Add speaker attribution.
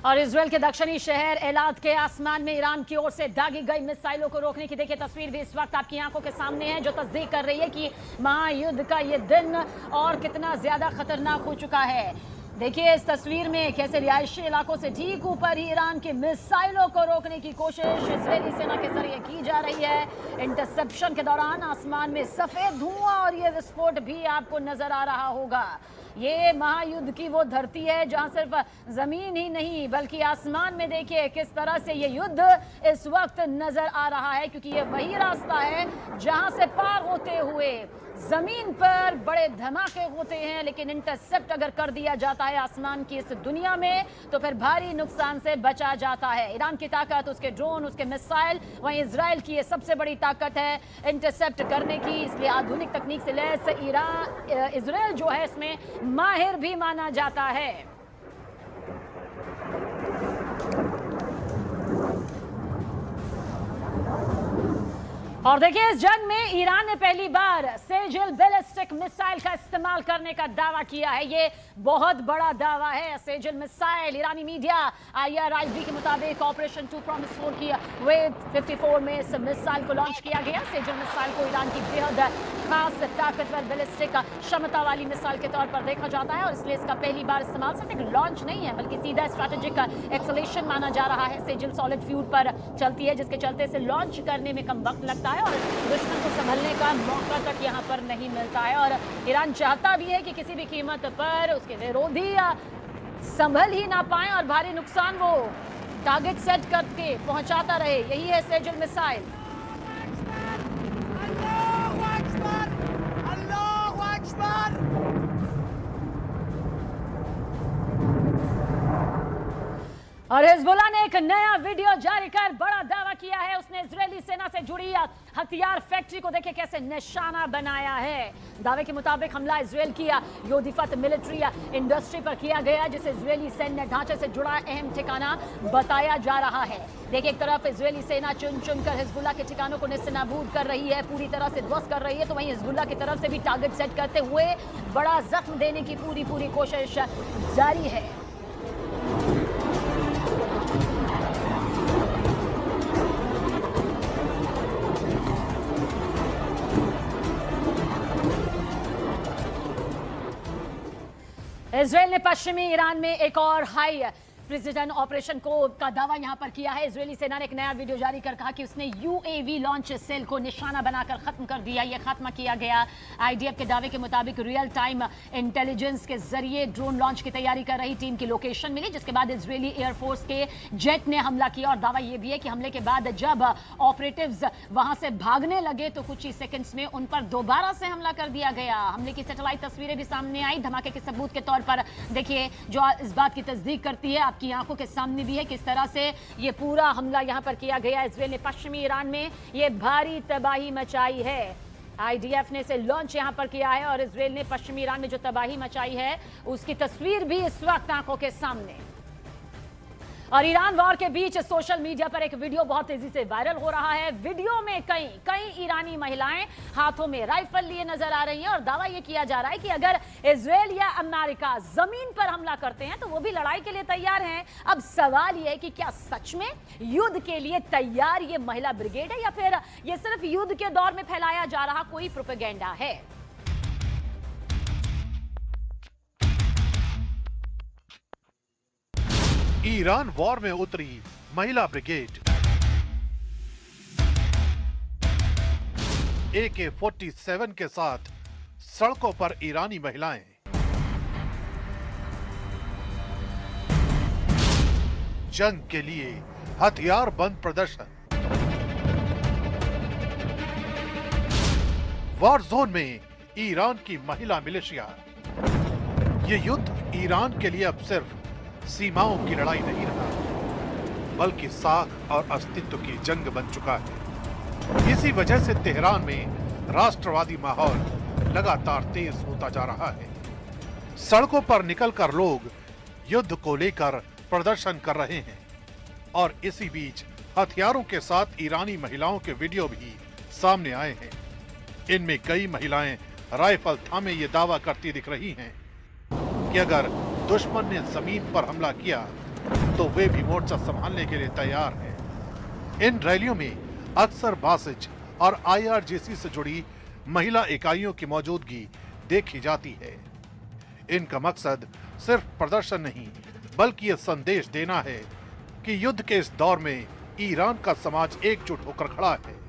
Speaker 1: और इजराइल के दक्षिणी शहर एलाद के आसमान में ईरान की ओर से दागी गई मिसाइलों को रोकने की देखिए तस्वीर भी इस वक्त आपकी आंखों के सामने है, जो तस्दीक कर रही है कि महायुद्ध का ये दिन और कितना ज्यादा खतरनाक हो चुका है। देखिए इस तस्वीर में कैसे रिहायशी इलाकों से ठीक ऊपर ही ईरान की मिसाइलों को रोकने की कोशिश इजरायली सेना के जरिए की जा रही है। इंटरसेप्शन के दौरान आसमान में सफेद धुआं और ये विस्फोट भी आपको नजर आ रहा होगा। ये महायुद्ध की वो धरती है जहां सिर्फ जमीन ही नहीं बल्कि आसमान में देखिए किस तरह से ये युद्ध इस वक्त नजर आ रहा है, क्योंकि ये वही रास्ता है जहां से पार होते हुए जमीन पर बड़े धमाके होते हैं, लेकिन इंटरसेप्ट अगर कर दिया जाता है आसमान की इस दुनिया में तो फिर भारी नुकसान से बचा जाता है। ईरान की ताकत, उसके ड्रोन, उसके मिसाइल, वहीं इजराइल की ये सबसे बड़ी ताकत है इंटरसेप्ट करने की, इसलिए आधुनिक तकनीक से लैस इजराइल जो है इसमें माहिर भी माना जाता है। और देखिए इस जंग में ईरान ने पहली बार सेजिल बैलिस्टिक मिसाइल का इस्तेमाल करने का दावा किया है। ये बहुत बड़ा दावा है। सेजिल मिसाइल ईरानी मीडिया IRIB के मुताबिक ऑपरेशन 2 प्रॉमिस 4 की वेव 54 में इस मिसाइल को लॉन्च किया गया। सेजिल मिसाइल को ईरान की बेहद खास ताकतवर बैलिस्टिक क्षमता वाली मिसाइल के तौर पर देखा जाता है और इसलिए इसका पहली बार इस्तेमाल सिर्फ एक लॉन्च नहीं है बल्कि सीधा स्ट्रैटेजिक एक्सेलेरेशन माना जा रहा है। सेजिल सॉलिड फ्यूल पर चलती है जिसके चलते इसे लॉन्च करने में कम वक्त लगता है और दुश्मन को संभलने का मौका तक यहाँ पर नहीं मिलता है। और ईरान चाहता भी है कि किसी भी कीमत पर उसके विरोधी संभल ही ना पाए और भारी नुकसान वो टारगेट सेट करके पहुंचाता रहे। यही है सेजिल मिसाइल। और हिजबुल्लाह ने एक नया वीडियो जारी कर बड़ा दावा किया है। उसने इजरायली सेना से जुड़ी हथियार फैक्ट्री को देखे कैसे निशाना बनाया है। दावे के मुताबिक हमला इजरायल की योदिफत मिलिट्री इंडस्ट्री पर किया गया, जिसे इजरायली सैन्य ढांचे से जुड़ा अहम ठिकाना बताया जा रहा है। देखिए एक तरफ इजरायली सेना चुन चुनकर हिजबुल्लाह के ठिकानों को नेस्तनाबूद कर रही है, पूरी तरह से ध्वस्त कर रही है, तो वहीं हिजबुल्लाह की तरफ से भी टारगेट सेट करते हुए बड़ा जख्म देने की पूरी कोशिश जारी है। इजरायल ने पश्चिमी ईरान में एक और हाई प्रिसिजन ऑपरेशन का दावा यहां पर किया है। इजरायली सेना ने एक नया वीडियो जारी कर कहा कि उसने UAV लॉन्च सेल को निशाना बनाकर खत्म कर दिया। यह खात्मा किया गया। IDF के दावे के मुताबिक रियल टाइम इंटेलिजेंस के जरिए ड्रोन लॉन्च की तैयारी कर रही टीम की लोकेशन मिली, जिसके बाद इजरायली एयरफोर्स के जेट ने हमला किया। और दावा यह भी है कि हमले के बाद जब ऑपरेटिव्स वहां से भागने लगे तो कुछ ही सेकेंड्स में उन पर दोबारा से हमला कर दिया गया। हमले की सैटेलाइट तस्वीरें भी सामने आई। धमाके के सबूत के तौर पर देखिए जो इस बात की तस्दीक करती है, आपकी आंखों के सामने भी है किस तरह से ये पूरा हमला यहां पर किया गया। इजरायल ने पश्चिमी ईरान में ये भारी तबाही मचाई है। IDF ने इसे लॉन्च यहां पर किया है और इजरायल ने पश्चिमी ईरान में जो तबाही मचाई है उसकी तस्वीर भी इस वक्त आंखों के सामने। और ईरान वॉर के बीच सोशल मीडिया पर एक वीडियो बहुत तेजी से वायरल हो रहा है। वीडियो में कई ईरानी महिलाएं हाथों में राइफल लिए नजर आ रही हैं और दावा यह किया जा रहा है कि अगर इजरायल या अमेरिका जमीन पर हमला करते हैं तो वो भी लड़ाई के लिए तैयार हैं। अब सवाल यह है कि क्या सच में युद्ध के लिए तैयार ये महिला ब्रिगेड है या फिर ये सिर्फ युद्ध के दौर में फैलाया जा रहा कोई प्रोपेगेंडा है।
Speaker 2: ईरान वॉर में उतरी महिला ब्रिगेड। AK-47 के साथ सड़कों पर ईरानी महिलाएं। जंग के लिए हथियार बंद प्रदर्शन। वॉर जोन में ईरान की महिला मिलिशिया। ये युद्ध ईरान के लिए अब सिर्फ सीमाओं की लड़ाई नहीं रहा बल्कि साख और अस्तित्व की जंग बन चुका है। इसी वजह से तेहरान में राष्ट्रवादी माहौल लगातार तेज होता जा रहा है। सड़कों पर निकलकर लोग युद्ध को लेकर प्रदर्शन कर रहे हैं और इसी बीच हथियारों के साथ ईरानी महिलाओं के वीडियो भी सामने आए हैं। इनमें कई महिलाएं राइफल थामे ये दावा करती दिख रही हैं कि अगर दुश्मन ने जमीन पर हमला किया तो वे भी मोर्चा संभालने के लिए तैयार हैं। इन रैलियों में अक्सर बासिज और आईआरजेसी से जुड़ी महिला इकाइयों की मौजूदगी देखी जाती है। इनका मकसद सिर्फ प्रदर्शन नहीं, बल्कि यह संदेश देना है कि युद्ध के इस दौर में ईरान का समाज एकजुट होकर खड़ा है।